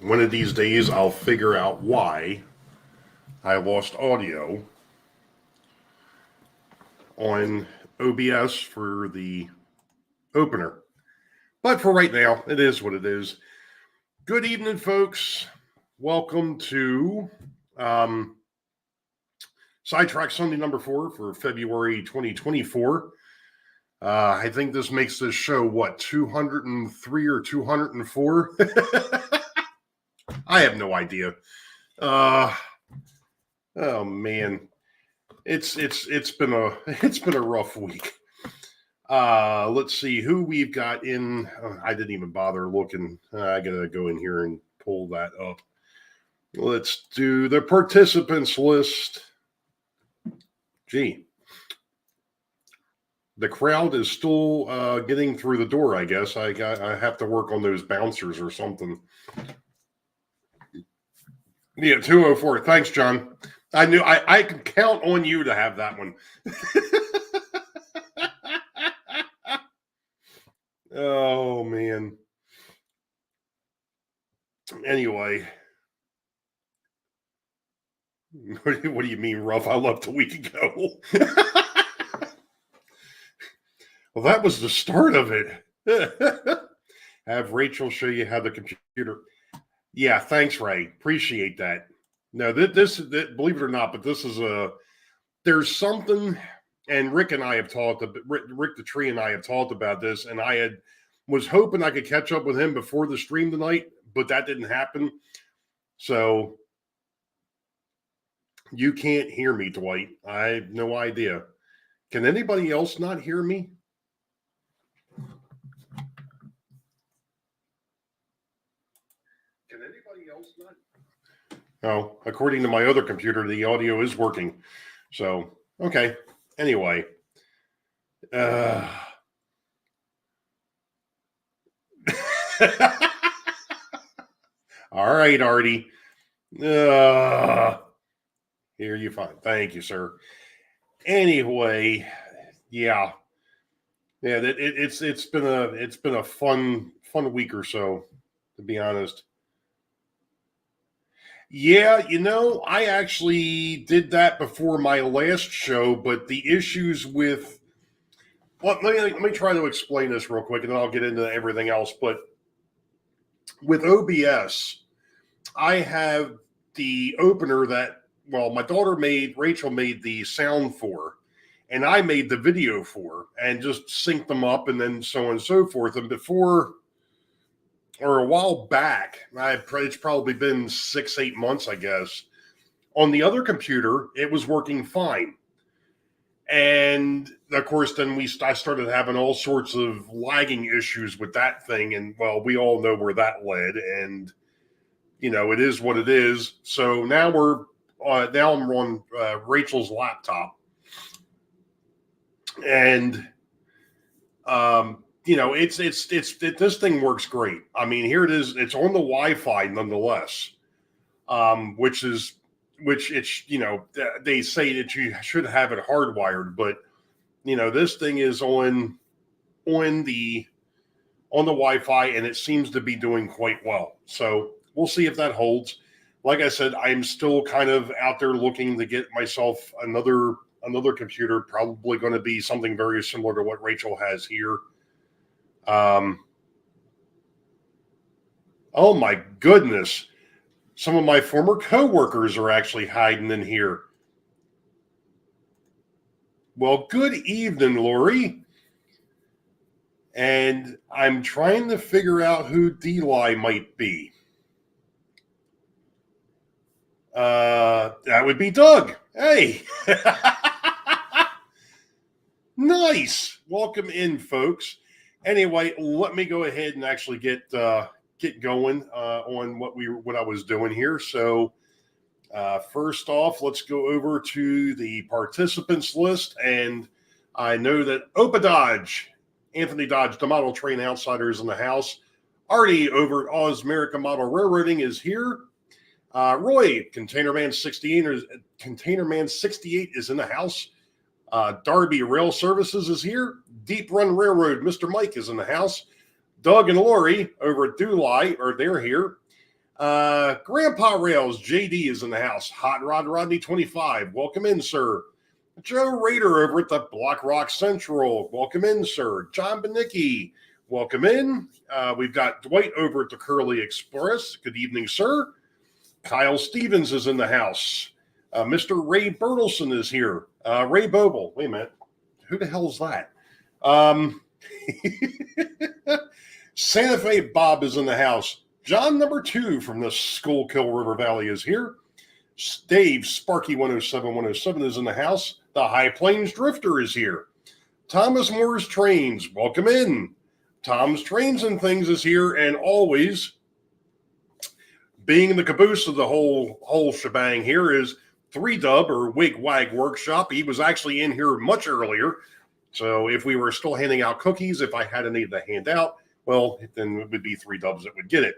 One of these days, I'll figure out why I lost audio on OBS for the opener. But for right now, it is what it is. Good evening, folks. Welcome to Sidetrack Sunday number 4 for February 2024. I think this makes this show, 203 or 204? I have no idea. Oh man, it's been a rough week. Let's see who we've got in. I didn't even bother looking. I gotta go in here and pull that up. Let's do the participants list. Gee, the crowd is still getting through the door. I guess I have to work on those bouncers or something. Yeah, 204. Thanks, John. I knew I could count on you to have that one. Oh man. Anyway, what do you mean rough? I left a week ago. Well, that was the start of it. Have Rachel show you how the computer. Yeah, thanks, Ray. Appreciate that. No, this believe it or not, but this is there's something, and Rick and I have talked. Rick the Tree and I have talked about this, and I was hoping I could catch up with him before the stream tonight, but that didn't happen. So you can't hear me, Dwight. I have no idea. Can anybody else not hear me? Can anybody else not? Oh, according to my other computer, the audio is working. So, okay. Anyway. All right, Artie. Here you find. Thank you, sir. Anyway, yeah. It's been a fun week or so, to be honest. Yeah, I actually did that before my last show, but the issues with let me try to explain this real quick, and then I'll get into everything else. But with OBS, I have the opener that my daughter Rachel made the sound for, and I made the video for, and just synced them up, and then so on and so forth. And before, or a while back, it's probably been 6-8 months, I guess. On the other computer, it was working fine. And of course, then I started having all sorts of lagging issues with that thing. And we all know where that led. And, it is what it is. So now I'm on Rachel's laptop. And, this thing works great. I mean, here it is. It's on the Wi-Fi nonetheless, which it's, they say that you should have it hardwired, but, this thing is on the Wi-Fi, and it seems to be doing quite well. So we'll see if that holds. Like I said, I'm still kind of out there looking to get myself another computer, probably going to be something very similar to what Rachel has here. Oh my goodness. Some of my former coworkers are actually hiding in here. Well, good evening, Lori. And I'm trying to figure out who Deli might be. That would be Doug. Hey. Nice. Welcome in, folks. Anyway, let me go ahead and actually get going on what I was doing here. So first off, let's go over to the participants list. And I know that Opa Dodge, Anthony Dodge, the Model Train Outsider, is in the house. Artie over at Oz America Model Railroading is here. Roy, Container Man 68 is in the house. Darby Rail Services is here. Deep Run Railroad, Mr. Mike is in the house. Doug and Lori over at Dulai they're here. Grandpa Rails, JD is in the house. Hot Rod Rodney 25. Welcome in, sir. Joe Rader over at the Block Rock Central. Welcome in, sir. John Benicki. Welcome in. We've got Dwight over at the Curly Express. Good evening, sir. Kyle Stevens is in the house. Mr. Ray Bertelson is here. Ray Boble. Wait a minute. Who the hell is that? Santa Fe Bob is in the house. John number 2 from the Schuylkill River Valley is here. Dave Sparky 107 is in the house. The High Plains Drifter is here. Thomas Moore's Trains, welcome in. Tom's Trains and Things is here, and always being the caboose of the whole shebang here is 3Dub or Wig Wag Workshop. He was actually in here much earlier. So if we were still handing out cookies, if I had any to hand out, well, then it would be 3Dubs that would get it.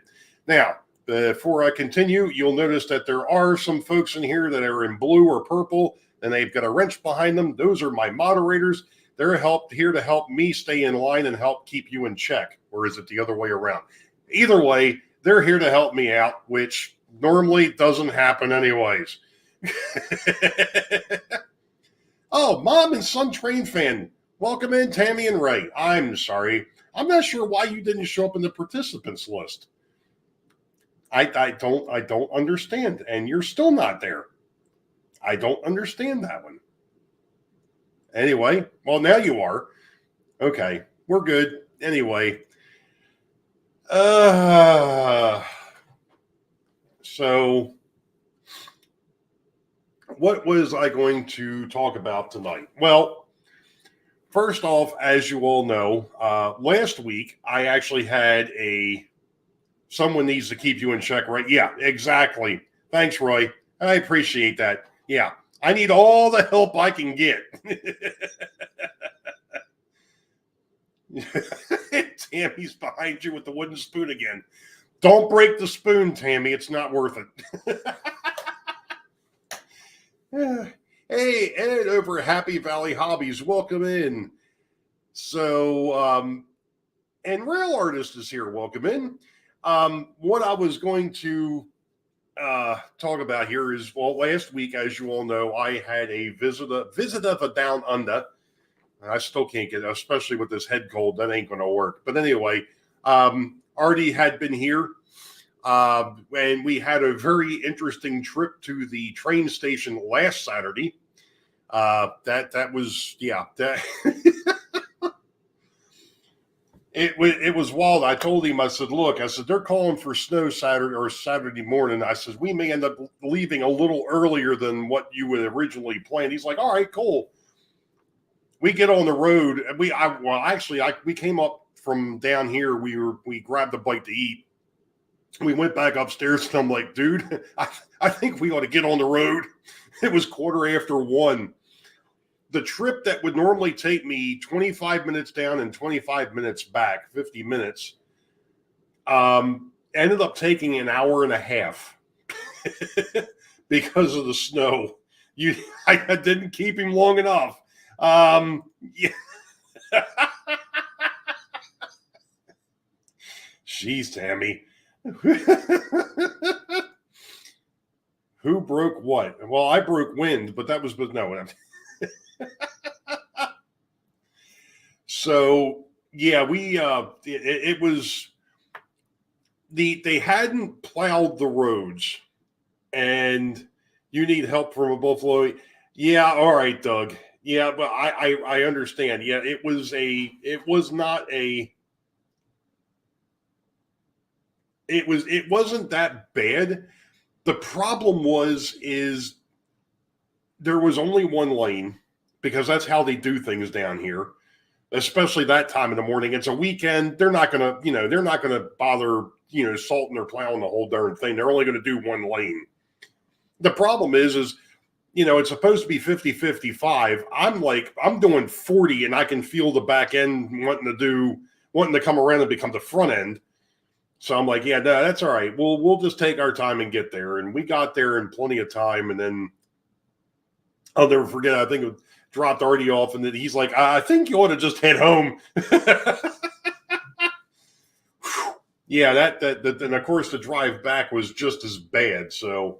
Now, before I continue, you'll notice that there are some folks in here that are in blue or purple, and they've got a wrench behind them. Those are my moderators. They're here to help me stay in line and help keep you in check. Or is it the other way around? Either way, they're here to help me out, which normally doesn't happen anyways. Oh, Mom and Son Train Fan. Welcome in, Tammy and Ray. I'm sorry. I'm not sure why you didn't show up in the participants list. I don't understand, and you're still not there. I don't understand that one. Anyway, well, now you are. Okay, we're good. Anyway, so what was I going to talk about tonight? Well, first off, as you all know, last week I actually had someone needs to keep you in check, right? Yeah, exactly. Thanks, Roy. I appreciate that. Yeah, I need all the help I can get. Tammy's behind you with the wooden spoon again. Don't break the spoon, Tammy. It's not worth it. Hey, Ed over at Happy Valley Hobbies. Welcome in. So, and Rail Artist is here. Welcome in. What I was going to talk about here is, well, last week, as you all know, I had a visit of a Down Under. I still can't get it, especially with this head cold. That ain't going to work. But anyway, Artie had been here, and we had a very interesting trip to the train station last Saturday. That was, yeah, that It was wild. I told him, I said, look, they're calling for snow Saturday morning. I said, we may end up leaving a little earlier than what you would originally planned. He's like, all right, cool. We get on the road. We came up from down here. We grabbed a bite to eat. We went back upstairs and I'm like, dude, I think we ought to get on the road. It was 1:15. The trip that would normally take me 25 minutes down and 25 minutes back, 50 minutes, ended up taking an hour and a half because of the snow. I didn't keep him long enough. Yeah. Jeez, Tammy. Who broke what? Well, I broke wind, but that was no. So yeah, we it was they hadn't plowed the roads, and you need help from a Buffalo. Yeah, all right, Doug. Yeah, but I understand. Yeah, it wasn't that bad. The problem is there was only one lane, because that's how they do things down here, especially that time of the morning. It's a weekend. They're not gonna bother, salting or plowing the whole darn thing. They're only gonna do one lane. The problem is it's supposed to be 50-55. I'm doing 40 and I can feel the back end wanting to come around and become the front end. So I'm like, yeah, no, that's all right. We'll just take our time and get there. And we got there in plenty of time. And then I'll never forget, I think it dropped Artie off, and then he's like, I think you ought to just head home. Yeah, that and of course the drive back was just as bad. So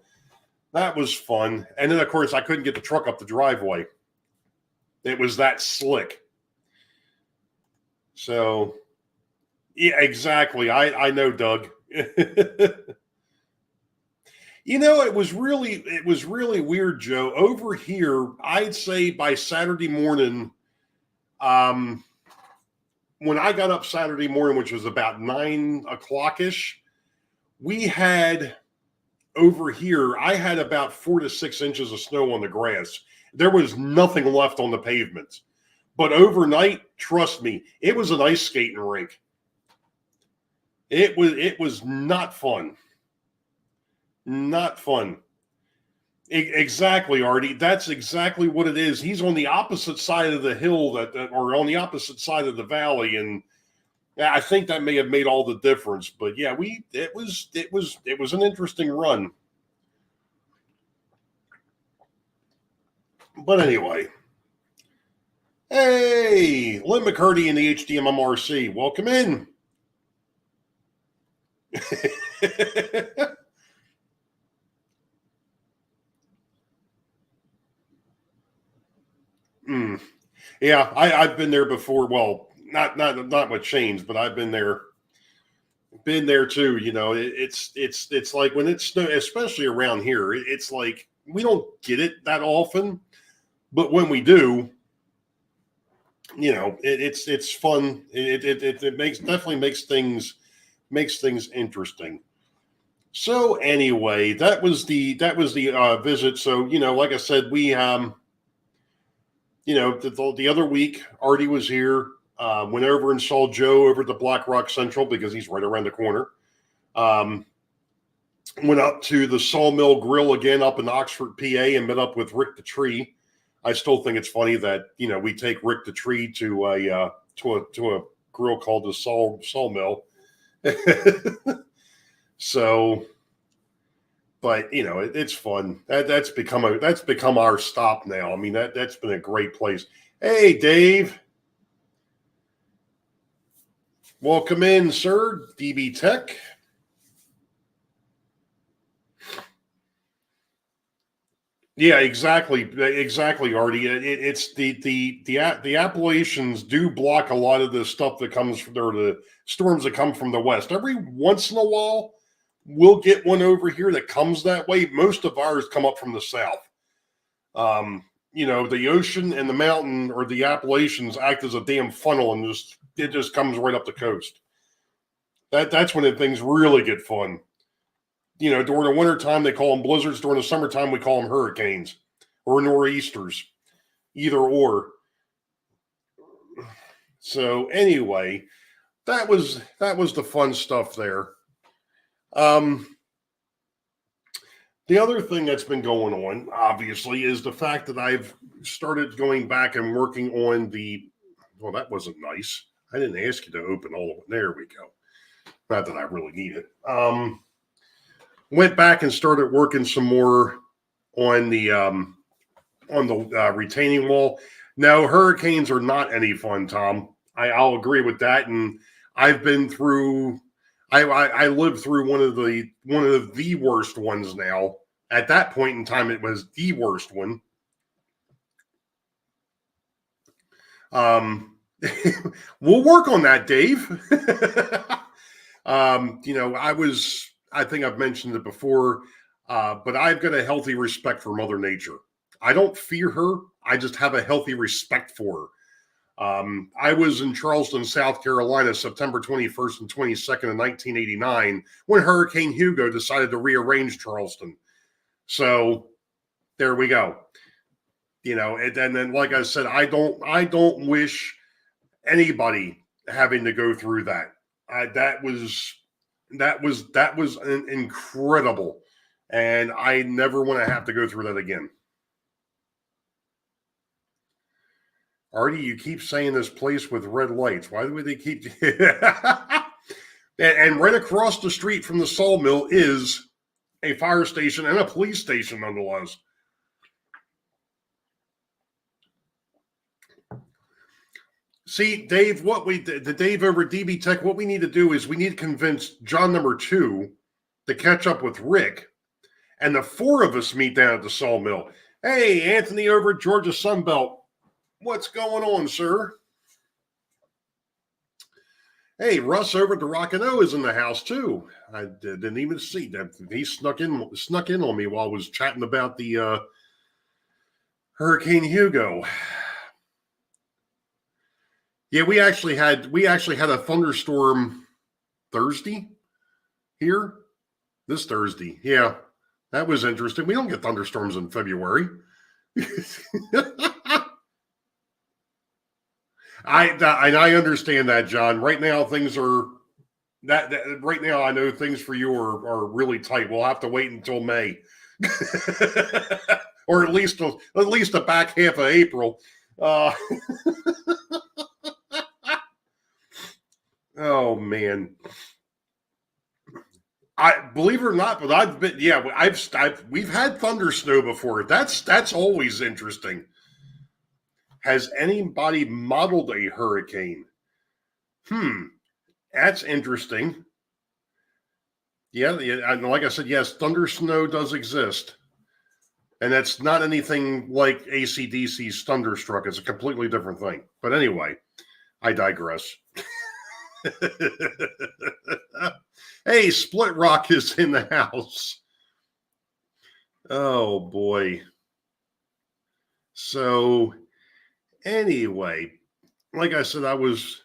that was fun. And then of course I couldn't get the truck up the driveway. It was that slick. So yeah, exactly. I know, Doug. You know, it was really weird, Joe. Over here, I'd say by Saturday morning, um, when I got up Saturday morning, which was about 9 o'clock ish, we had over here, I had about 4 to 6 inches of snow on the grass. There was nothing left on the pavement. But overnight, trust me, it was an ice skating rink. It was not fun. Not fun. Exactly, Artie. That's exactly what it is. He's on the opposite side of the hill or on the opposite side of the valley, and I think that may have made all the difference. But yeah, it was an interesting run. But anyway, hey, Lynn McCurdy in the HDMMRC, welcome in. Mm. Yeah, I've been there before. Well, not with chains, but I've been there. Been there too. You know, it's like when it's snow, especially around here. It's like we don't get it that often, but when we do, you know, it's fun. It definitely makes things interesting. So anyway, that was the visit. So you know, like I said, we you know, the other week, Artie was here. Went over and saw Joe over at the Black Rock Central because he's right around the corner. Um, went up to the Sawmill Grill again up in Oxford, PA, and met up with Rick the Tree. I still think it's funny that you know we take Rick the Tree to a grill called the Sawmill. So, but you know it's fun. That's become our stop now. I mean that's been a great place. Hey, Dave. Welcome in, sir. DB Tech. Yeah, exactly, Artie. It's the Appalachians do block a lot of the stuff that comes from or the storms that come from the west. Every once in a while, we'll get one over here that comes that way. Most of ours come up from the south. You know, the ocean and the mountain or the Appalachians act as a damn funnel, and it just comes right up the coast. That's when things really get fun. You know, during the wintertime, they call them blizzards. During the summertime, we call them hurricanes or nor'easters, either or. So anyway, that was the fun stuff there. Um, the other thing that's been going on, obviously, is the fact that I've started going back and working on the. Well, that wasn't nice. I didn't ask you to open all of it. There we go. Not that I really need it. Went back and started working some more on the retaining wall. No, hurricanes are not any fun, Tom. I'll agree with that. And I've been through. I lived through one of the worst ones. Now, at that point in time, it was the worst one. Um, we'll work on that, Dave. You know, I think I've mentioned it before, but I've got a healthy respect for Mother Nature. I don't fear her. I just have a healthy respect for her. I was in Charleston, South Carolina, September 21st and 22nd of 1989, when Hurricane Hugo decided to rearrange Charleston. So there we go. You know, and then like I said, I don't wish anybody having to go through that. That was incredible, and I never want to have to go through that again. Artie, you keep saying this place with red lights. Why would they keep? And right across the street from the sawmill is a fire station and a police station, nonetheless. See, Dave, the Dave over DB Tech, what we need to do is we need to convince John number 2 to catch up with Rick, and the 4 of us meet down at the sawmill. Hey, Anthony over at Georgia Sunbelt. What's going on, sir? Hey, Russ over at the Rockin' O is in the house too. I didn't even see that. He snuck in on me while I was chatting about the Hurricane Hugo. Yeah, we actually had a thunderstorm Thursday here. This Thursday. Yeah. That was interesting. We don't get thunderstorms in February. I understand that, John. Right now, things are that right now. I know things for you are really tight. We'll have to wait until May, or at least the back half of April. Oh man. I believe it or not, but we've had thunder snow before. That's always interesting. Has anybody modeled a hurricane? That's interesting. Yeah, and like I said, yes, thunder snow does exist. And that's not anything like AC/DC's Thunderstruck. It's a completely different thing. But anyway, I digress. Hey, Split Rock is in the house. Oh, boy. So, anyway, like I said, I was...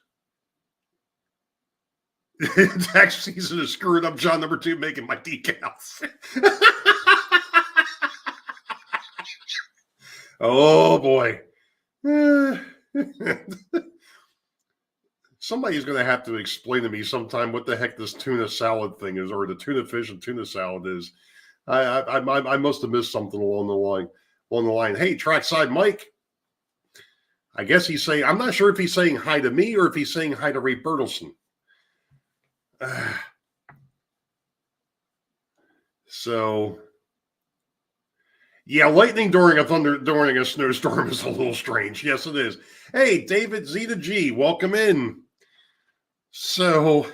Tax season is screwing up John number 2 making my decals. Oh, boy. Somebody's going to have to explain to me sometime what the heck this tuna salad thing is, or the tuna fish and tuna salad is. I must have missed something along the line. Hey, Trackside Mike. I guess he's saying, I'm not sure if he's saying hi to me or if he's saying hi to Ray Bertelson. So, yeah, lightning during a snowstorm is a little strange. Yes, it is. Hey, David Z to G, welcome in. So,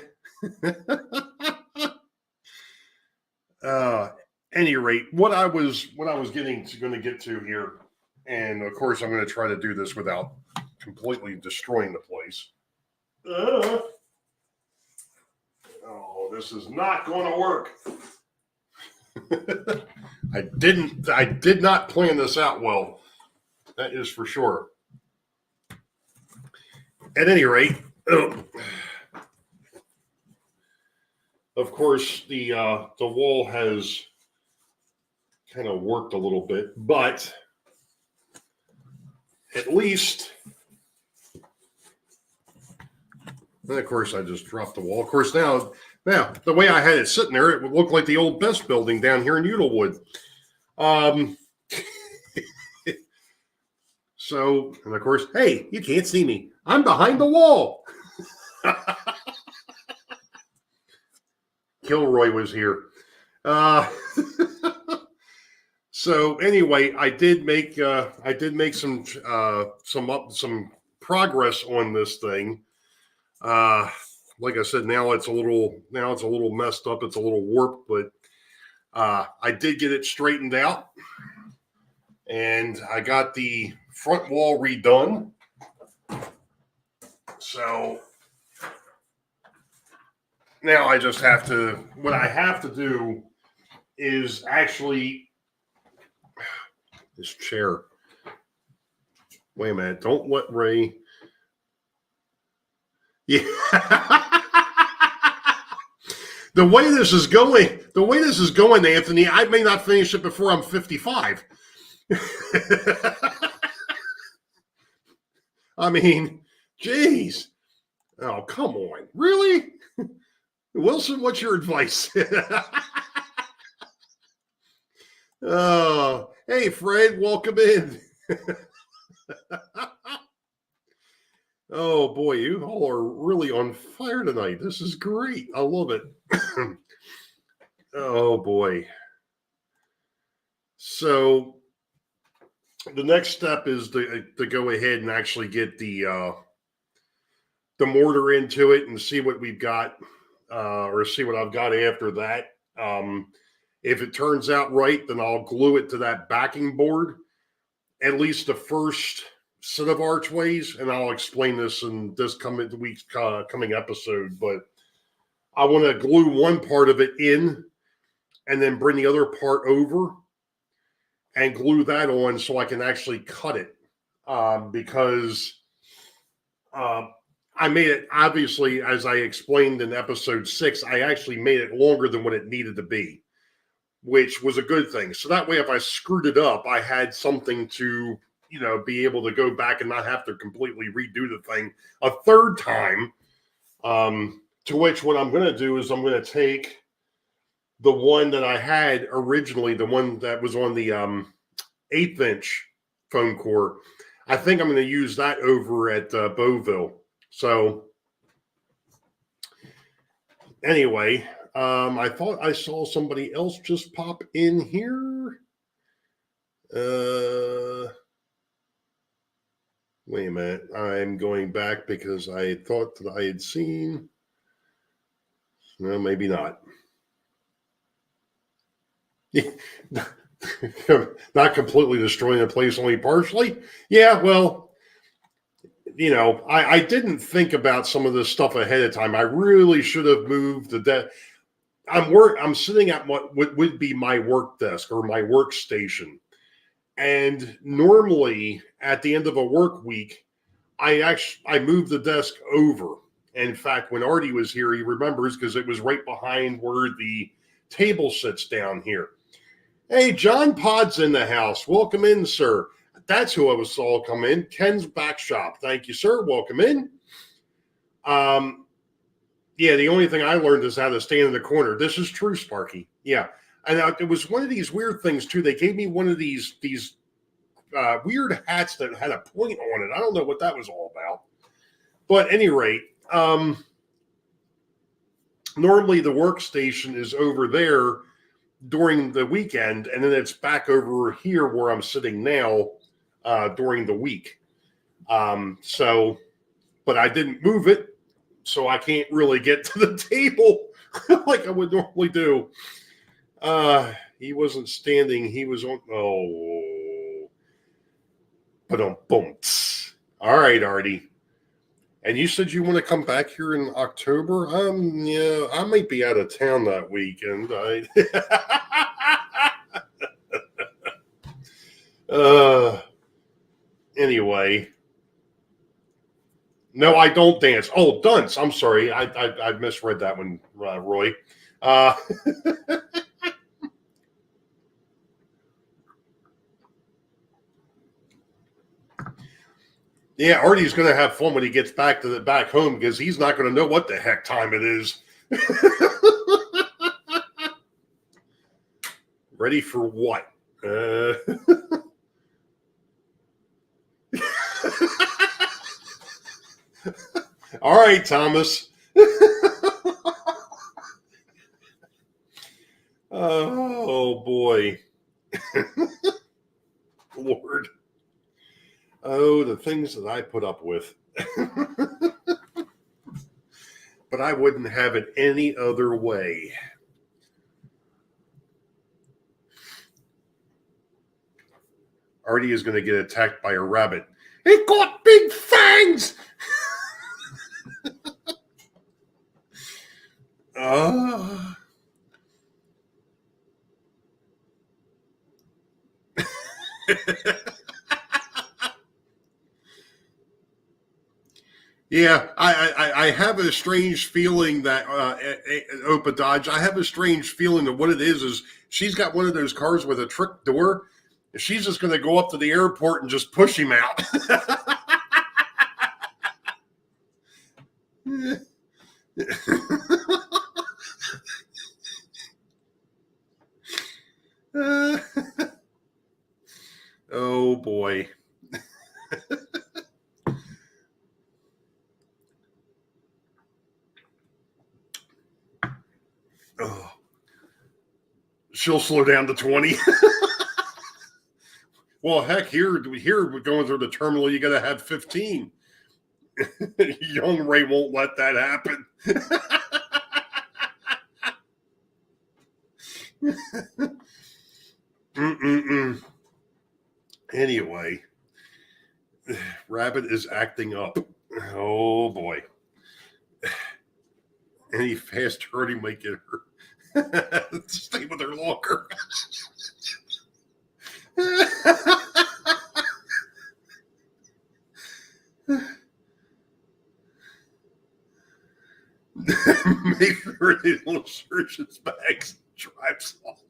any rate, what I was going to get to here, and of course, I'm going to try to do this without completely destroying the place. Oh, this is not going to work. I did not plan this out well. That is for sure. At any rate, of course, the wall has kind of worked a little bit, but at least, and of course, I just dropped the wall. Of course, now the way I had it sitting there, it would look like the old Best building down here in Udallwood. So, and of course, hey, you can't see me. I'm behind the wall. Kilroy was here. So anyway, I did make some progress on this thing. Like I said, now it's a little messed up. It's a little warped, but I did get it straightened out, and I got the front wall redone. So now I just have to. What I have to do is actually this chair. Wait a minute! Don't let Ray. Yeah. The way this is going, Anthony, I may not finish it before I'm 55. I mean, geez. Oh, come on. Really? Wilson, what's your advice? Oh, hey, Fred, welcome in. Oh, boy, you all are really on fire tonight. This is great. I love it. Oh, boy. So the next step is to go ahead and actually get the the mortar into it and see what we've got, or see what I've got after that. If it turns out right, then I'll glue it to that backing board, at least the first set of archways, and I'll explain this in this coming week's coming episode. But I want to glue one part of it in and then bring the other part over and glue that on so I can actually cut it, because I made it, obviously, as I explained in episode 6, I actually made it longer than what it needed to be, which was a good thing. So that way, if I screwed it up, I had something to, be able to go back and not have to completely redo the thing a third time. To which what I'm going to do is I'm going to take the one that I had originally, the one that was on the 1/8" foam core. I think I'm going to use that over at Beauville. So anyway, I thought I saw somebody else just pop in here. Wait a minute. I'm going back because I thought that I had seen. No, maybe not. Not completely destroying the place, only partially. Yeah, well, I didn't think about some of this stuff ahead of time. I really should have moved the desk. I'm sitting at what would be my work desk or my workstation. And normally at the end of a work week, I moved the desk over. And in fact, when Artie was here, he remembers because it was right behind where the table sits down here. Hey, John Pod's in the house. Welcome in, sir. That's who I saw come in. Ken's Back Shop. Thank you, sir. Welcome in. Yeah, the only thing I learned is how to stand in the corner. This is true, Sparky. Yeah. And it was one of these weird things, too. They gave me one of these weird hats that had a point on it. I don't know what that was all about. But at any rate, normally the workstation is over there during the weekend, and then it's back over here where I'm sitting now during the week. But I didn't move it, so I can't really get to the table like I would normally do. He wasn't standing. He was on. Oh. Boom. All right, Artie. And you said you want to come back here in October? Yeah, I might be out of town that weekend. Anyway. No, I don't dance. Oh, dunce. I'm sorry. I misread that one, Roy. Yeah, Artie's going to have fun when he gets back home because he's not going to know what the heck time it is. Ready for what? All right, Thomas. Oh, boy. Lord. Oh, the things that I put up with. But I wouldn't have it any other way. Artie is going to get attacked by a rabbit. It got big fangs! Yeah, I have a strange feeling that Opa Dodge. I have a strange feeling that what it is she's got one of those cars with a trick door. She's just going to go up to the airport and just push him out. Oh boy. Oh. She'll slow down to 20. Well, heck, here we're going through the terminal. You got to have 15. Young Ray won't let that happen. Mm-mm-mm. Anyway, Rabbit is acting up. Oh boy. Any faster, he might get her. Stay with her longer. Make sure they don't search his bags and drives off.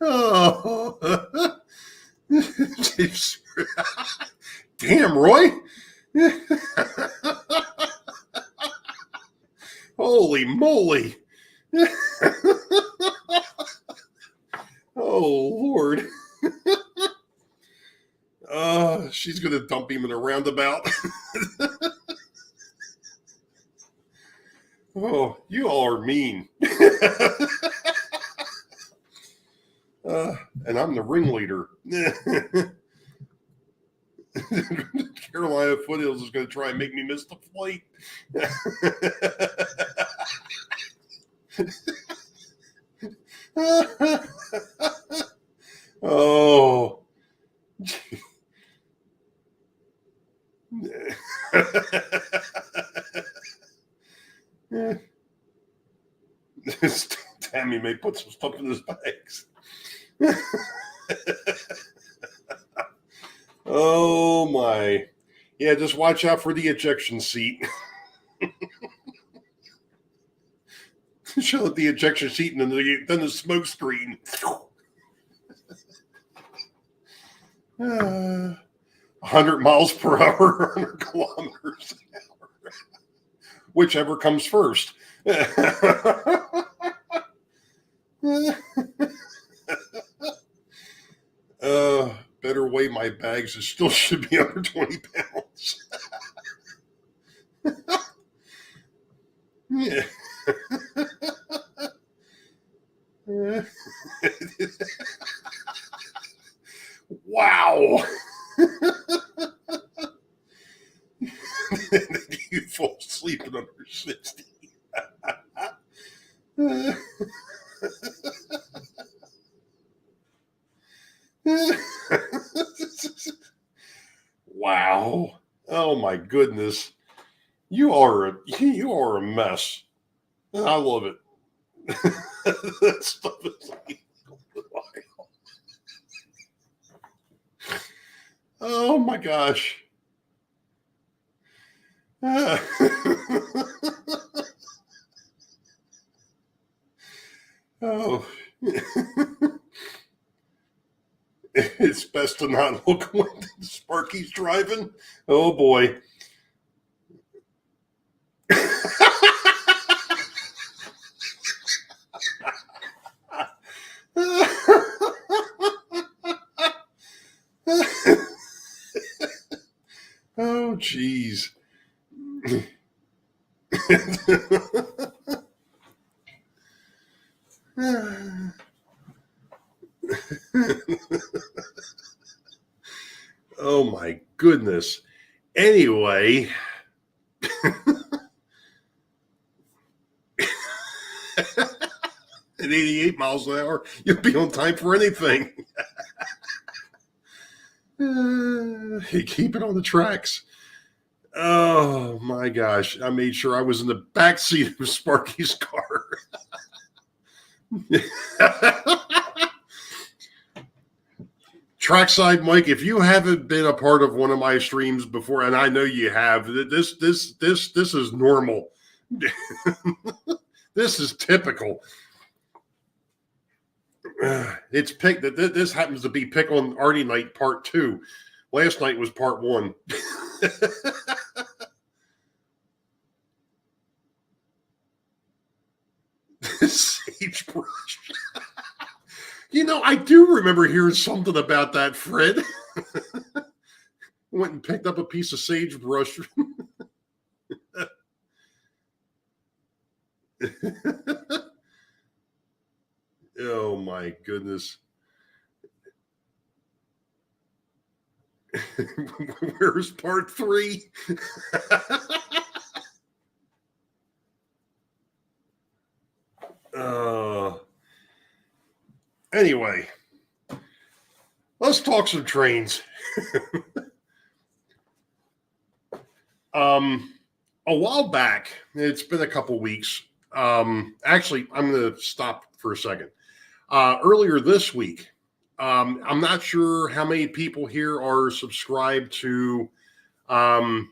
Oh. Damn, Roy. Holy moly. Oh, Lord. She's going to dump him in a roundabout. Oh, you all are mean. And I'm the ringleader. Carolina Foothills is going to try and make me miss the flight. Oh. Tammy may put some stuff in his bags. Oh my. Yeah, just watch out for the ejection seat. Show the ejection seat and then the smoke screen. 100 miles per hour, 100 kilometers an hour. Whichever comes first. Better weigh my bags. It still should be under 20 pounds. Yeah. Wow. You fall asleep at under 60. Wow. Oh my goodness. You are a mess. I love it. That stuff is like, oh my gosh. Oh. It's best to not look when Sparky's driving. Oh boy. Oh jeez. Oh my goodness. Anyway. At 88 miles an hour, you'll be on time for anything. You keep it on the tracks. Oh my gosh. I made sure I was in the back seat of Sparky's car. Trackside Mike, if you haven't been a part of one of my streams before, and I know you have, this is normal. This is typical. It's pick that this happens to be Pick on Artie Night Part 2. Last night was Part 1. Sagebrush. I do remember hearing something about that, Fred. Went and picked up a piece of sagebrush. Oh my goodness. Where's part 3? Anyway, let's talk some trains. A while back, it's been a couple weeks. Actually, I'm going to stop for a second. Earlier this week, I'm not sure how many people here are subscribed to what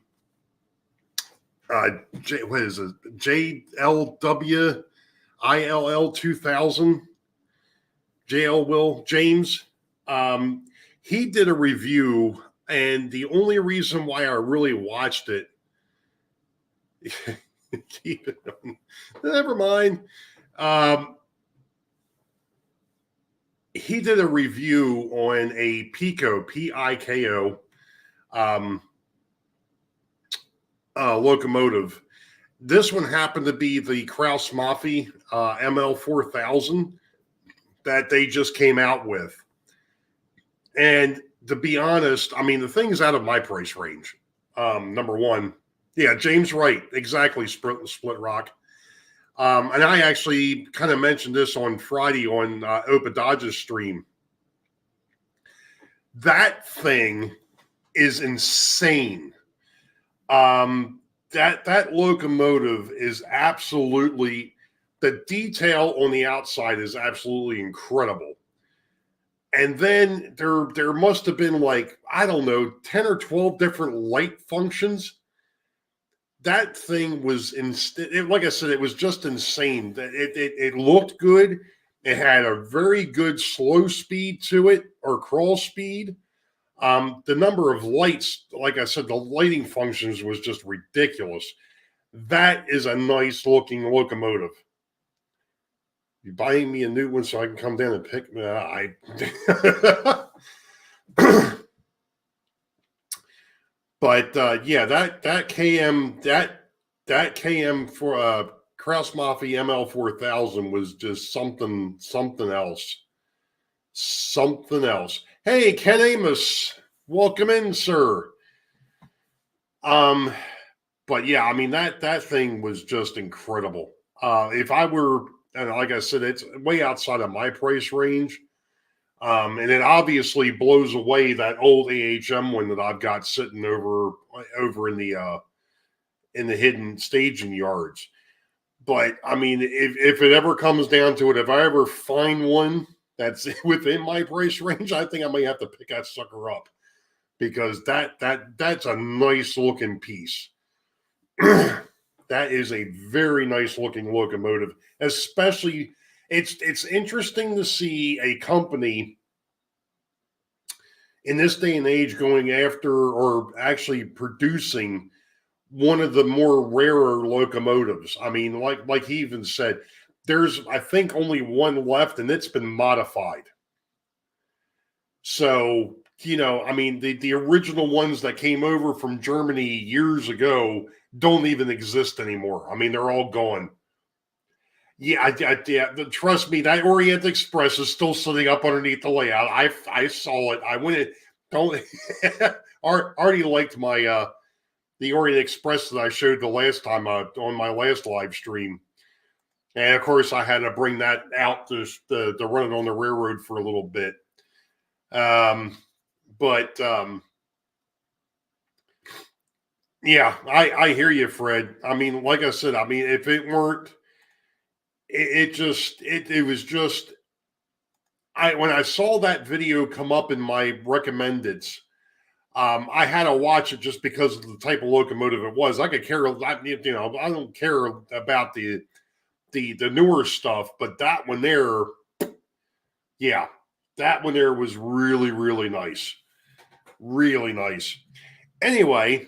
is it? JLW ILL 2000. JL Will James. He did a review, and the only reason why I really watched it, never mind. He did a review on a Piko, Piko, locomotive. This one happened to be the Kraus Maffei ML 4000 that they just came out with. And to be honest, I mean, the thing's out of my price range. Number one. Yeah, James Wright. Exactly, Split Rock. And I actually kind of mentioned this on Friday on Opa Dodge's stream. That thing is insane. That locomotive is absolutely, the detail on the outside is absolutely incredible. And then there must have been like, I don't know, 10 or 12 different light functions. That thing was, like I said, it was just insane. It looked good. It had a very good slow speed to it, or crawl speed. The number of lights, like I said, the lighting functions was just ridiculous. That is a nice looking locomotive. You buying me a new one so I can come down and pick? But yeah, that KM for Kraus Maffei ML 4000 was just something else. Something else. Hey, Ken Amos, welcome in, sir. But yeah, I mean that thing was just incredible. If I were, and like I said, it's way outside of my price range. And it obviously blows away that old AHM one that I've got sitting over in the hidden staging yards. But I mean, if it ever comes down to it, if I ever find one that's within my price range, I think I might have to pick that sucker up, because that's a nice looking piece. That is a very nice looking locomotive. Especially, it's interesting to see a company in this day and age going after, or actually producing, one of the more rarer locomotives. I mean, like he even said, there's, I think, only one left, and it's been modified. So, you know, I mean, the original ones that came over from Germany years ago don't even exist anymore. I mean, they're all gone. Yeah, trust me, that Orient Express is still sitting up underneath the layout. I saw it. I went in. Don't already liked my the Orient Express that I showed the last time on my last live stream, and of course I had to bring that out to run it on the railroad for a little bit. But yeah, I hear you, Fred. I mean, like I said, I mean, if it weren't, it was just, when I saw that video come up in my recommendeds, I had to watch it just because of the type of locomotive it was. I could care, I don't care about the newer stuff, but that one there, yeah, that one there was really, really nice. Really nice. Anyway,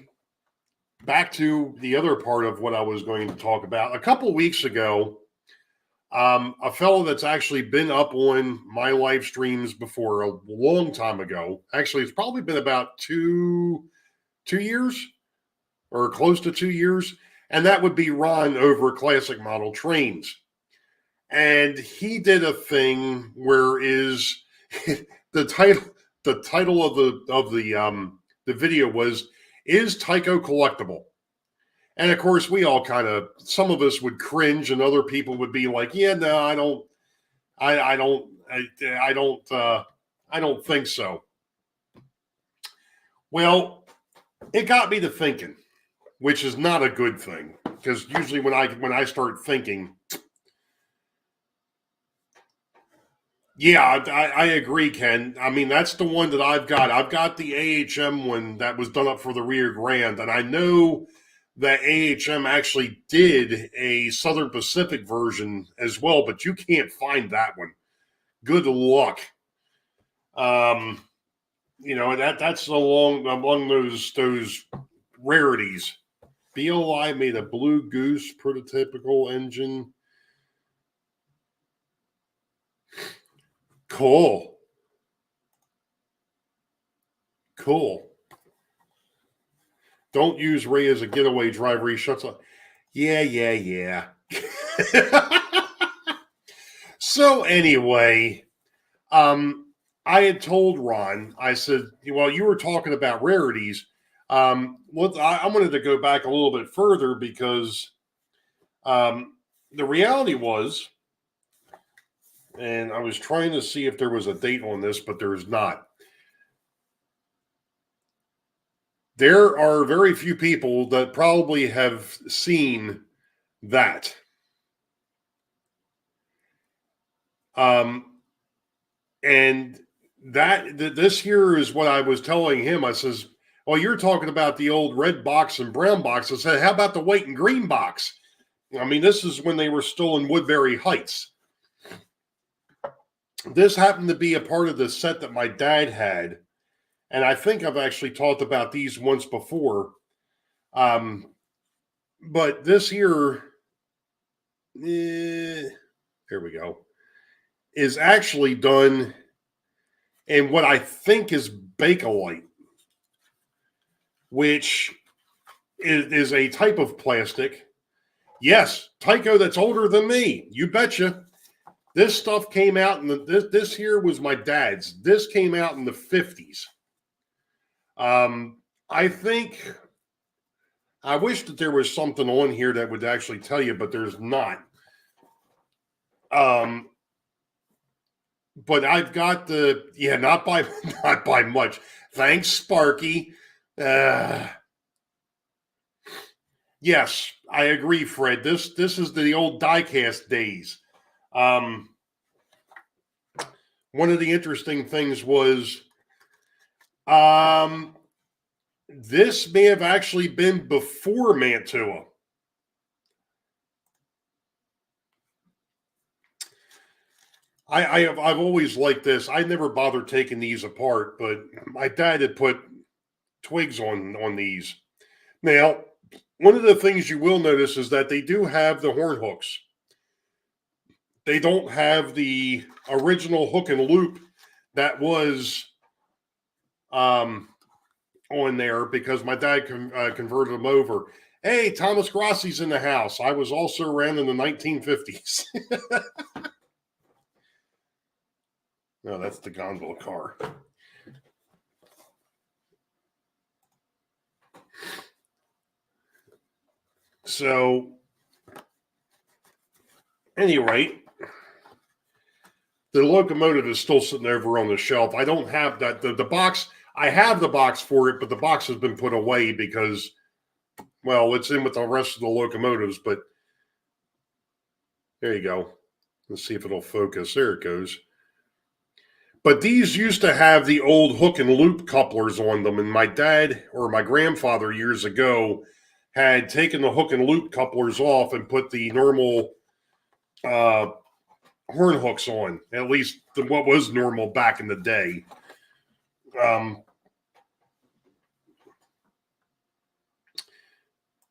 back to the other part of what I was going to talk about. A couple weeks ago, a fellow that's actually been up on my live streams before, a long time ago. Actually, it's probably been about 2 years, or close to 2 years. And that would be Ron over Classic Model Trains. And he did a thing where is the title of the the video was, is Tyco collectible? And of course, we all kind of, some of us would cringe, and other people would be like, "Yeah, no, I don't think so." Well, it got me to thinking, which is not a good thing, because usually when I start thinking, yeah, I agree, Ken. I mean, that's the one that I've got. I've got the AHM one that was done up for the Rio Grande, and I know that AHM actually did a Southern Pacific version as well, but you can't find that one. Good luck. That's among those rarities. BLI made a Blue Goose prototypical engine. Cool. Don't use Ray as a getaway driver. He shuts up. Yeah. So anyway, I had told Ron, I said, well, you were talking about rarities. I wanted to go back a little bit further because the reality was, and I was trying to see if there was a date on this, but there's not. There are very few people that probably have seen that. And this here is what I was telling him. I says, well, you're talking about the old red box and brown box. I said, how about the white and green box? I mean, this is when they were still in Woodbury Heights. This happened to be a part of the set that my dad had. And I think I've actually talked about these once before. But this here, there we go, is actually done in what I think is Bakelite, which is a type of plastic. Yes, Tyco that's older than me. You betcha. This stuff came out in this here was my dad's. This came out in the 50s. I think I wish that there was something on here that would actually tell you, but there's not. But I've got not by much. Thanks, Sparky. Yes, I agree, Fred. This is the old diecast days. One of the interesting things was, this may have actually been before Mantua. I've always liked this. I never bothered taking these apart, but my dad had put twigs on these. Now, one of the things you will notice is that they do have the horn hooks. They don't have the original hook and loop that was on there because my dad converted them over. Hey, Thomas Grossi's in the house. I was also around in the 1950s. No, that's the gondola car. So, anyway, the locomotive is still sitting over on the shelf. I don't have that. The box, I have the box for it, but the box has been put away because, well, it's in with the rest of the locomotives, but there you go. Let's see if it'll focus. There it goes. But these used to have the old hook and loop couplers on them, and my dad or my grandfather years ago had taken the hook and loop couplers off and put the normal horn hooks on, at least what was normal back in the day.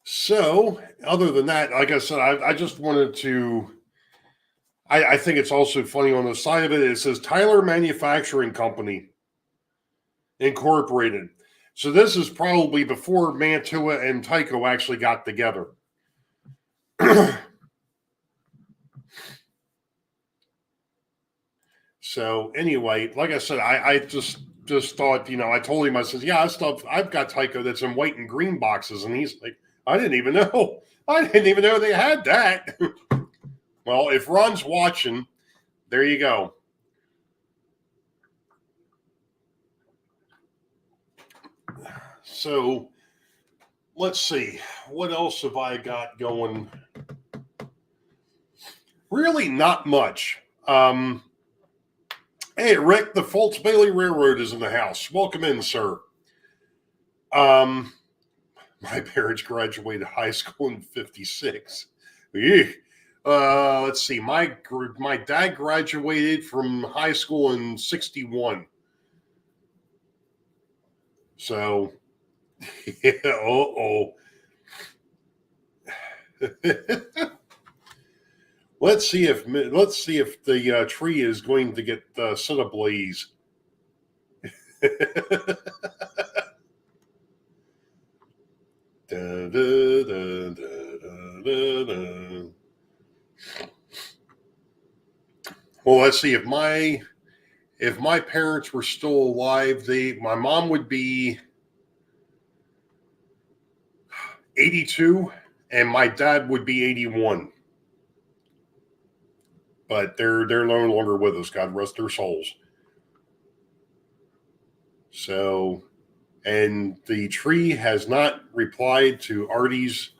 So, other than that, like I said, I just wanted to... I think it's also funny on the side of it, it says Tyler Manufacturing Company Incorporated. So this is probably before Mantua and Tyco actually got together. So anyway, like I said, I just thought, I told him, I said, yeah, I've got Tyco that's in white and green boxes. And he's like, I didn't even know. I didn't even know they had that. Well, if Ron's watching, there you go. So let's see. What else have I got going? Really not much. Hey, Rick, the Fultz Bailey Railroad is in the house. Welcome in, sir. My parents graduated high school in '56. Let's see. My dad graduated from high school in '61. So, yeah. Let's see if the tree is going to get set ablaze. Da, da, da, da, da. Well, let's see if my parents were still alive. My mom would be 82, and my dad would be 81. But they're no longer with us. God rest their souls. So, and the tree has not replied to Artie's.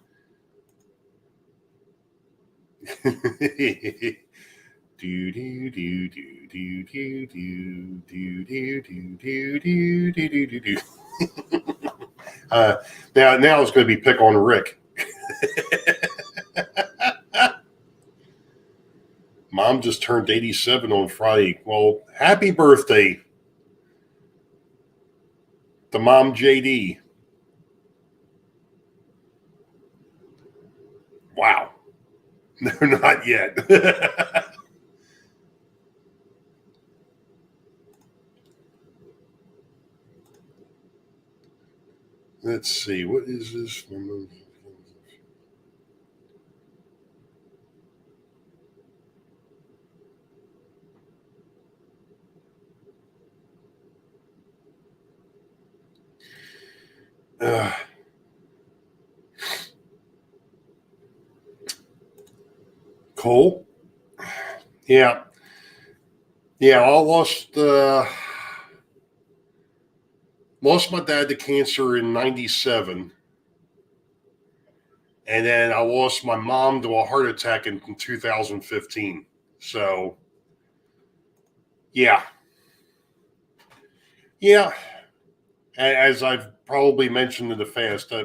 Do do do do do do do do do do do do do do. Now it's going to be pick on Rick. Mom just turned 87 on Friday. Well, happy birthday to Mom JD. Wow. No, not yet. Let's see. What is this? Cole? Yeah. Yeah, I lost my dad to cancer in '97. And then I lost my mom to a heart attack in 2015. So, yeah. Yeah. As I've probably mentioned in the past, I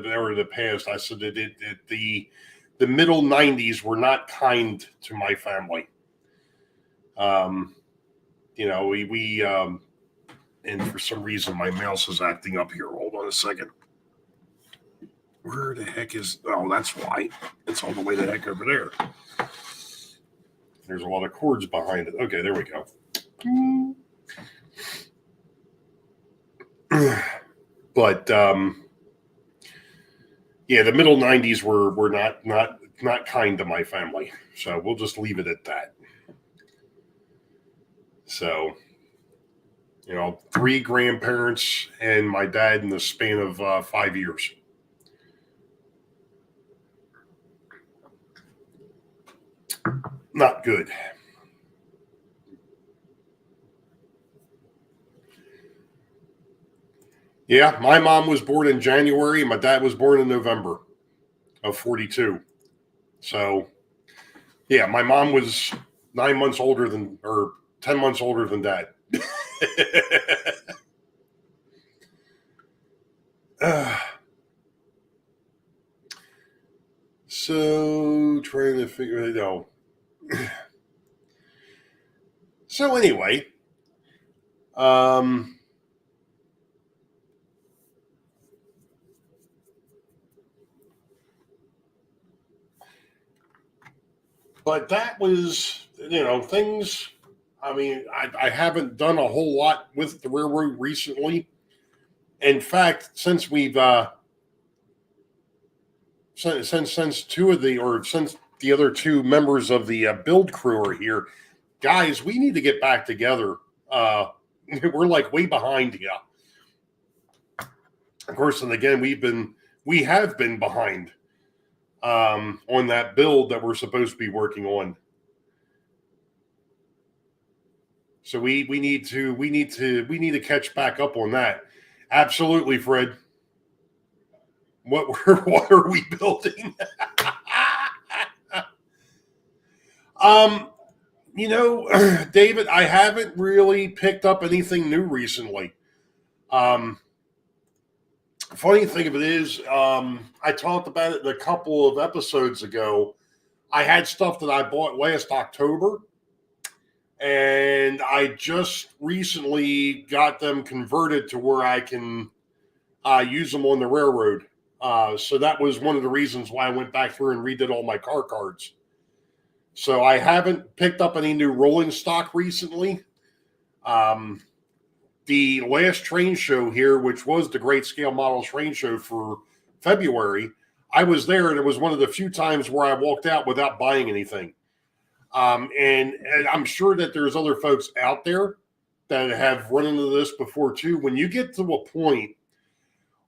said that the middle '90s were not kind to my family. We and for some reason my mouse is acting up here. Hold on a second. Where the heck is? Oh, that's why. It's all the way the heck over there. There's a lot of cords behind it. Okay, there we go. But yeah, the middle '90s were not kind to my family. So we'll just leave it at that. So, 3 grandparents and my dad in the span of 5 years. Not good. Yeah, my mom was born in January and my dad was born in November of '42. So, yeah, my mom was 10 months older than dad. So trying to figure it out. So anyway, but that was, things. I mean, I haven't done a whole lot with the railroad recently. In fact, since we've since the other 2 members of the build crew are here, guys, we need to get back together. We're like way behind here. Of course, and again, we have been behind on that build that we're supposed to be working on. So we need to catch back up on that. Absolutely, Fred. What are we building? David, I haven't really picked up anything new recently. Funny thing of it is, I talked about it a couple of episodes ago. I had stuff that I bought last October, and I just recently got them converted to where I can use them on the railroad. So that was one of the reasons why I went back through and redid all my car cards. So I haven't picked up any new rolling stock recently. The last train show here, which was the Great Scale Model Train Show for February, I was there, and it was one of the few times where I walked out without buying anything. And I'm sure that there's other folks out there that have run into this before too. When you get to a point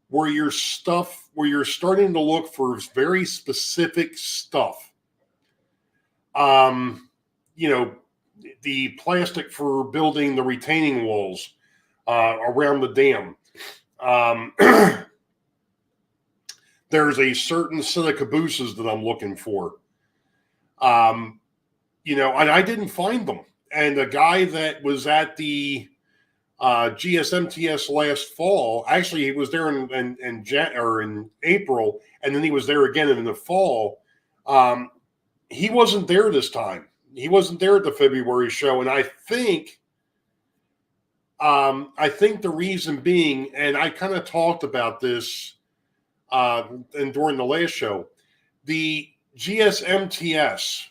where you're starting to look for very specific stuff, the plastic for building the retaining walls around the dam. There's a certain set of cabooses that I'm looking for. And I didn't find them. And the guy that was at the GSMTS last fall, actually, he was there in April, and then he was there again in the fall. He wasn't there this time. He wasn't there at the February show, and I think the reason being, and I kind of talked about this and during the last show, the GSMTS,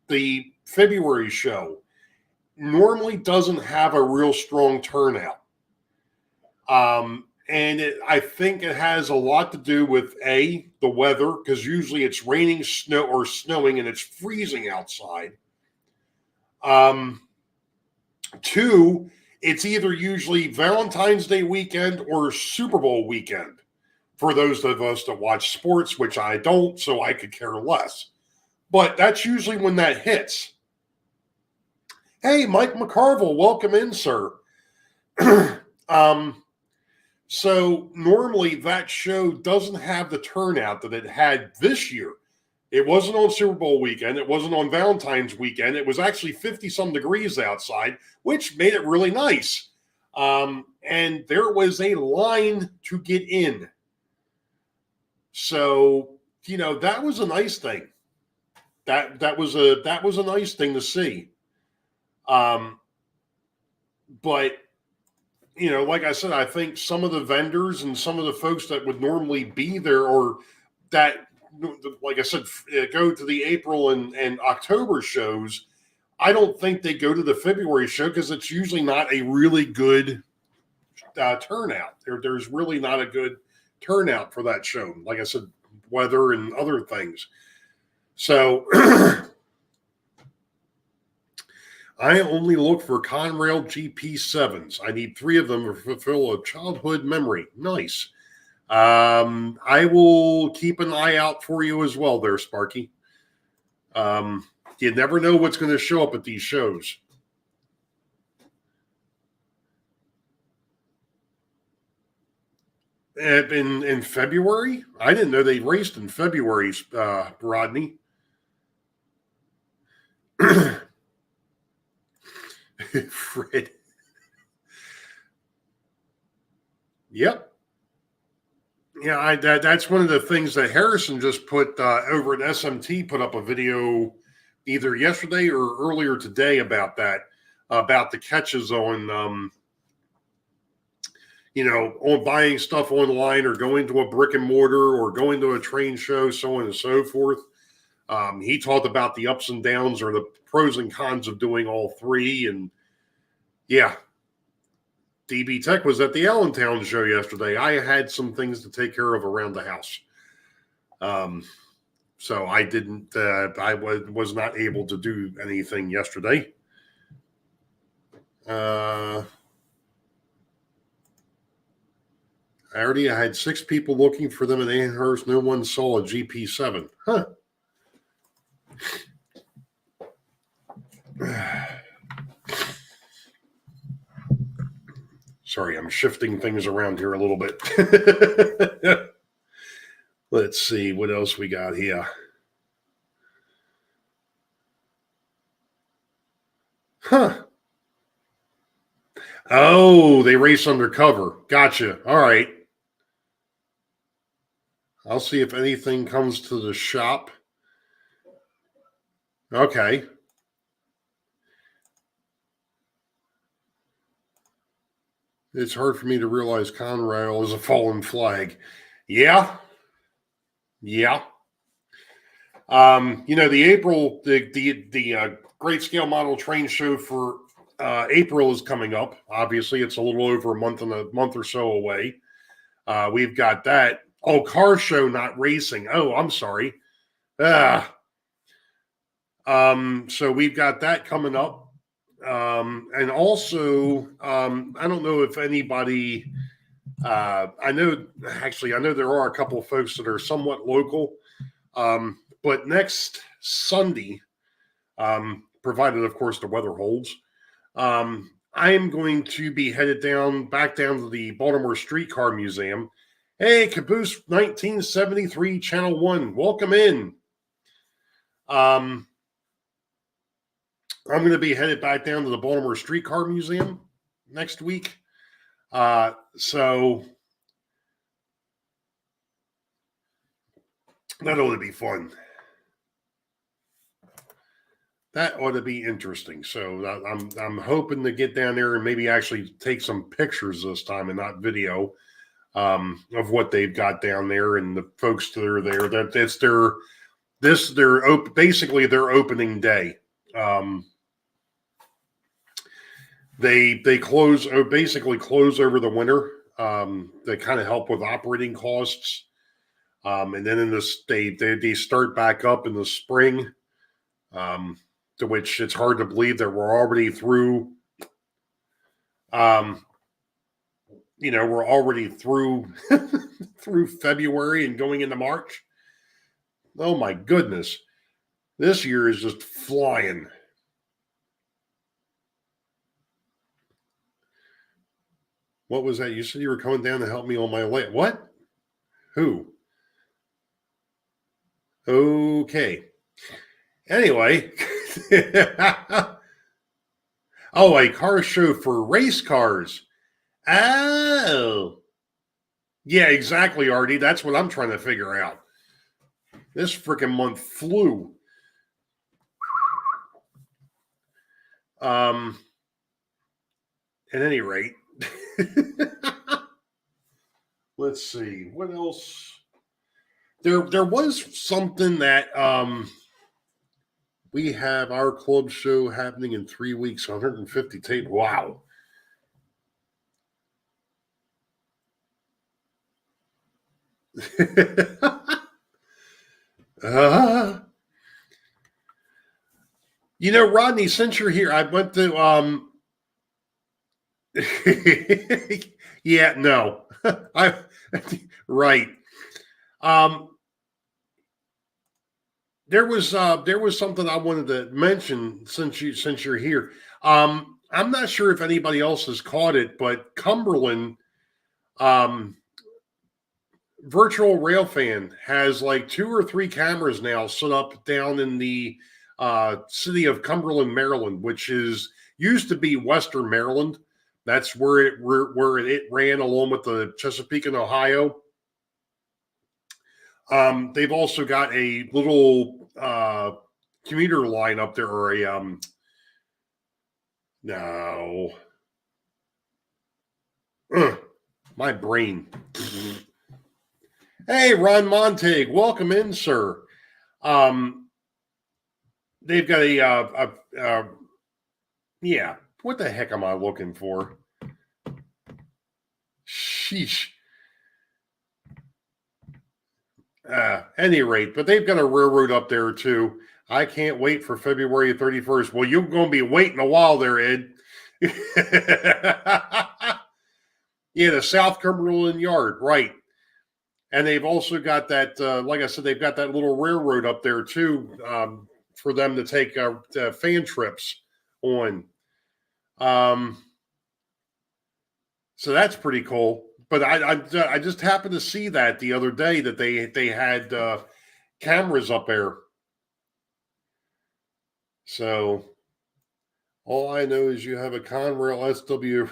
the February show, normally doesn't have a real strong turnout. And I think it has a lot to do with the weather, because usually it's raining, snowing, and it's freezing outside. Two, it's either usually Valentine's Day weekend or Super Bowl weekend for those of us that watch sports, which I don't, so I could care less. But that's usually when that hits. Hey, Mike McCarville, welcome in, sir. So normally that show doesn't have the turnout that it had this year. It wasn't on Super Bowl weekend. It wasn't on Valentine's weekend. It was actually 50-some degrees outside, which made it really nice. And there was a line to get in. So, that was a nice thing. That was a nice thing to see. But, like I said, I think some of the vendors and some of the folks that would normally be there, or that, like I said, go to the April and October shows, I don't think they go to the February show because it's usually not a really good turnout. There's really not a good turnout for that show. Like I said, weather and other things. So I only look for Conrail GP7s. I need 3 of them to fulfill a childhood memory. Nice. I will keep an eye out for you as well there, Sparky. You never know what's going to show up at these shows. In February? I didn't know they raced in February, Rodney. Fred. Yep. Yeah, that's one of the things that Harrison just put over at SMT, put up a video either yesterday or earlier today about that, about the catches on, on buying stuff online or going to a brick and mortar or going to a train show, so on and so forth. He talked about the ups and downs or the pros and cons of doing all 3. And yeah, DB Tech was at the Allentown show yesterday. I had some things to take care of around the house. So I didn't, I was not able to do anything yesterday. I had 6 people looking for them in Amherst. No one saw a GP7. Huh. Sorry, I'm shifting things around here a little bit. Let's see what else we got here. Huh. Oh, they race undercover. Gotcha. All right. I'll see if anything comes to the shop. Okay. It's hard for me to realize Conrail is a fallen flag. Yeah. Yeah. The April, the Great Scale Model Train Show for April is coming up. Obviously, it's a little over a month or so away. We've got that. Oh, car show, not racing. Oh, I'm sorry. So we've got that coming up. And also, I don't know if anybody, I know there are a couple of folks that are somewhat local. But next Sunday, provided, of course, the weather holds, I am going to be headed back down to the Baltimore Streetcar Museum. Hey, Caboose 1973 Channel 1, welcome in. I'm going to be headed back down to the Baltimore Streetcar Museum next week. So that ought to be fun. That ought to be interesting. So I'm hoping to get down there and maybe actually take some pictures this time and not video of what they've got down there and the folks that are there. That's basically their opening day. They basically close over the winter. They kind of help with operating costs, and then they start back up in the spring. To which it's hard to believe that we're already through. We're already through through February and going into March. Oh my goodness, this year is just flying. What was that? You said you were coming down to help me on my way. What? Who? Okay. Anyway. Oh, a car show for race cars. Oh. Yeah, exactly, Artie. That's what I'm trying to figure out. This freaking month flew. At any rate, let's see. What else? There was something that we have our club show happening in 3 weeks, 150 tape. Wow. Rodney, since you're here, I went to yeah, no. Right. There was something I wanted to mention since you're here. I'm not sure if anybody else has caught it, but Cumberland Virtual Railfan has like 2 or 3 cameras now set up down in the city of Cumberland, Maryland, which used to be Western Maryland. That's where it ran along with the Chesapeake and Ohio. They've also got a little commuter line up there, or a no, my brain. Hey, Ron Montague, welcome in, sir. They've got yeah. What the heck am I looking for? Sheesh. Any rate, but they've got a railroad up there too. I can't wait for February 31st. Well, you're going to be waiting a while there, Ed. Yeah, the South Cumberland Yard, right. And they've also got that, like I said, they've got that little railroad up there too, for them to take fan trips on. So that's pretty cool. But I just happened to see that the other day that they had cameras up there. So all I know is you have a Conrail SW.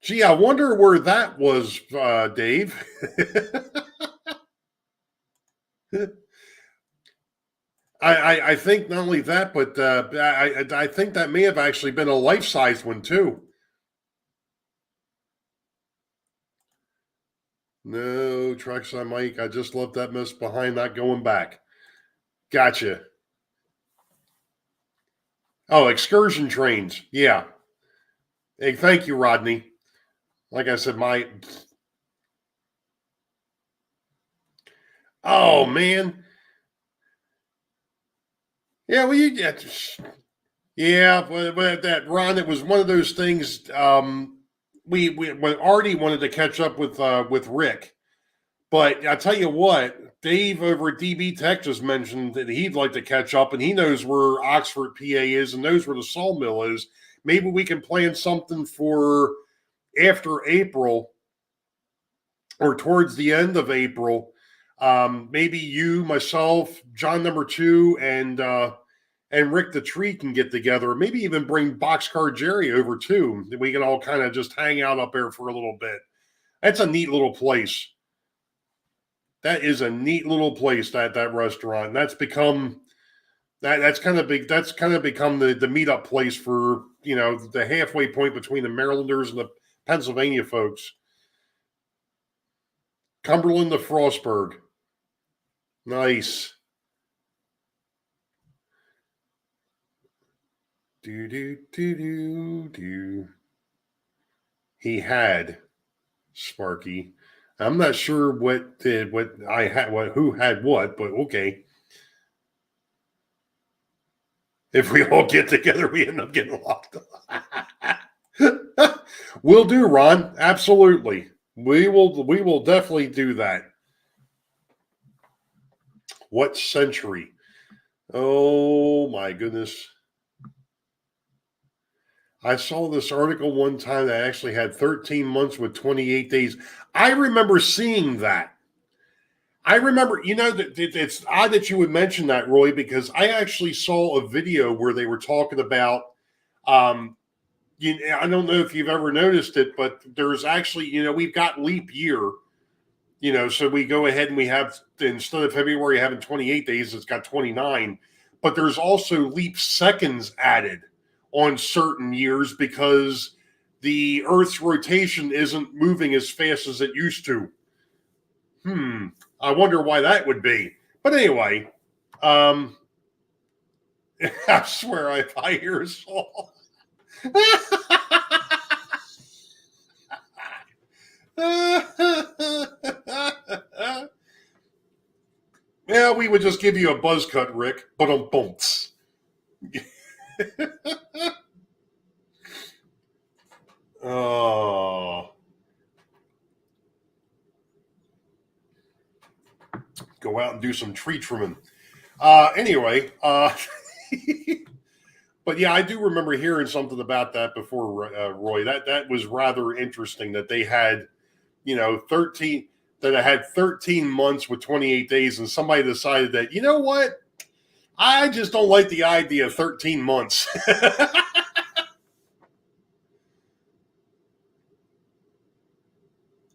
Gee, I wonder where that was, Dave. I think not only that, but I think that may have actually been a life-size one too. No, Trackside Mike, I just left that mess behind, not going back. Gotcha. Oh, excursion trains. Yeah. Hey, thank you, Rodney. Like I said, oh man. Yeah, well, yeah, but that Ron, it was one of those things. When Artie wanted to catch up with Rick, but I tell you what, Dave over at DB Tech just mentioned that he'd like to catch up, and he knows where Oxford, PA is, and knows where the sawmill is. Maybe we can plan something for after April or towards the end of April. Maybe you, myself, John number two, and Rick the Tree can get together. Maybe even bring Boxcar Jerry over too. We can all kind of just hang out up there for a little bit. That's a neat little place. That is a neat little place, that restaurant. That's become that's kind of big. That's kind of become the meetup place for, the halfway point between the Marylanders and the Pennsylvania folks. Cumberland to Frostburg. Nice. Do. He had Sparky. I'm not sure what I had, who had what, but okay. If we all get together, we end up getting locked up. We'll do, Ron. Absolutely. We will definitely do that. What century? Oh my goodness. I saw this article one time that actually had 13 months with 28 days. I remember seeing that. I remember, it's odd that you would mention that, Roy, because I actually saw a video where they were talking about, I don't know if you've ever noticed it, but there's actually, we've got leap year, so we go ahead and we have, instead of February having 28 days, it's got 29. But there's also leap seconds added on certain years because the Earth's rotation isn't moving as fast as it used to. I wonder why that would be. But anyway, I swear if I hear a song. Yeah, we would just give you a buzz cut, Rick. But bumps. Oh. Go out and do some tree trimming. Anyway, but yeah, I do remember hearing something about that before, Roy. That was rather interesting that they had, 13, that it had 13 months with 28 days, and somebody decided that, you know what? I just don't like the idea of 13 months.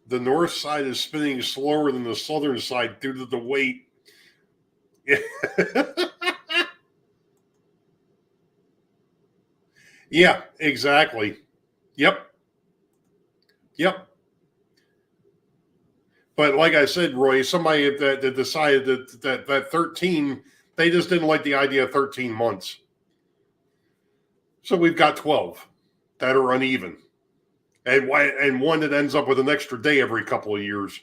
The north side is spinning slower than the southern side due to the weight. Yeah, exactly. Yep. But like I said, Roy, somebody that decided that 13, they just didn't like the idea of 13 months. So we've got 12 that are uneven. And one that ends up with an extra day every couple of years.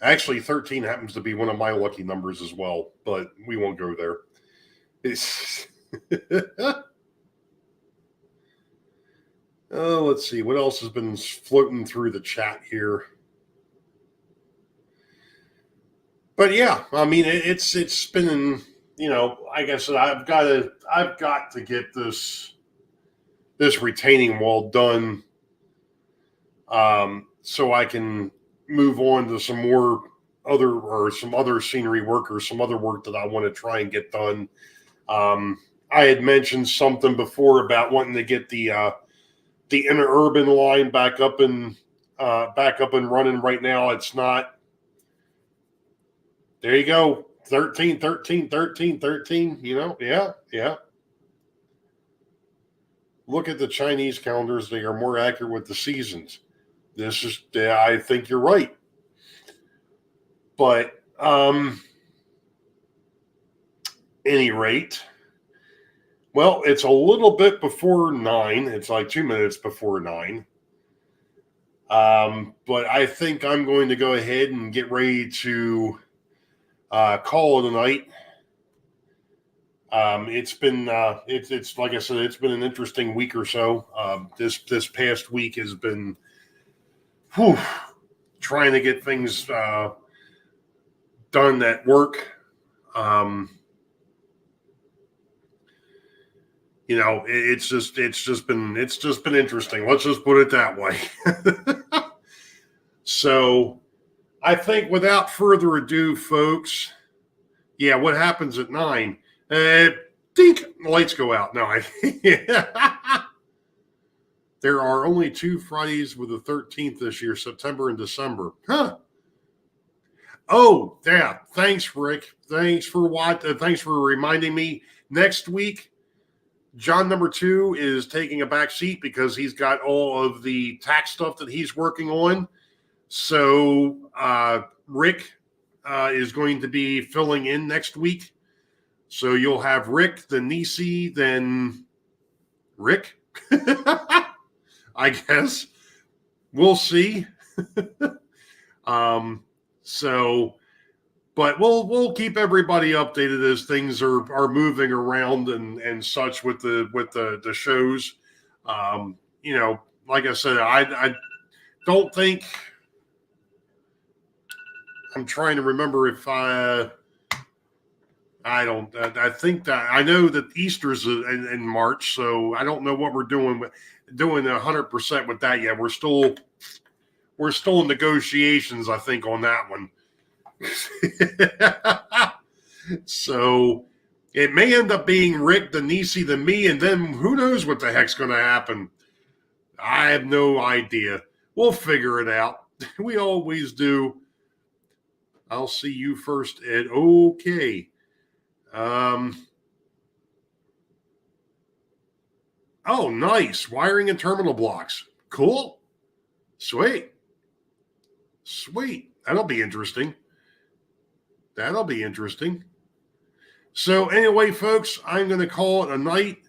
Actually, 13 happens to be one of my lucky numbers as well, but we won't go there. Oh, let's see. What else has been floating through the chat here? But yeah, I mean, it's been, like I said, I've got to get this retaining wall done, so I can move on to some other scenery work or some other work that I want to try and get done. I had mentioned something before about wanting to get the interurban line back up and running. Right now, it's not. There you go. 13, 13, 13, 13, yeah. Look at the Chinese calendars. They are more accurate with the seasons. I think you're right. But, any rate, well, it's a little bit before 9. It's like 2 minutes before 9. But I think I'm going to go ahead and get ready to call it a night. It's been it's like I said, it's been an interesting week or so. This past week has been trying to get things done at work. It's just been interesting. Let's just put it that way. So I think without further ado, folks, yeah, what happens at 9? Dink, the lights go out. No, there are only 2 Fridays with the 13th this year, September and December. Huh. Oh, yeah. Thanks, Rick. Thanks for reminding me. Next week, John number 2 is taking a back seat because he's got all of the tax stuff that he's working on. So Rick is going to be filling in next week. So you'll have Rick, then Nisi, then Rick. I guess we'll see. But we'll keep everybody updated as things are moving around and such with the shows. Like I said, I don't think. I'm trying to remember if I think that I know that Easter's in March, so I don't know what we're doing 100% with that yet. We're still in negotiations, I think, on that one. So it may end up being Rick, the Nisi, the me, and then who knows what the heck's going to happen. I have no idea. We'll figure it out. We always do. I'll see you first, Ed. Okay. Oh, nice. Wiring and terminal blocks. Cool. Sweet. That'll be interesting. So anyway, folks, I'm going to call it a night.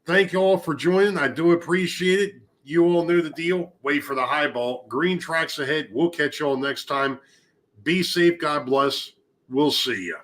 Thank you all for joining. I do appreciate it. You all know the deal. Wait for the highball. Green tracks ahead. We'll catch you all next time. Be safe. God bless. We'll see you.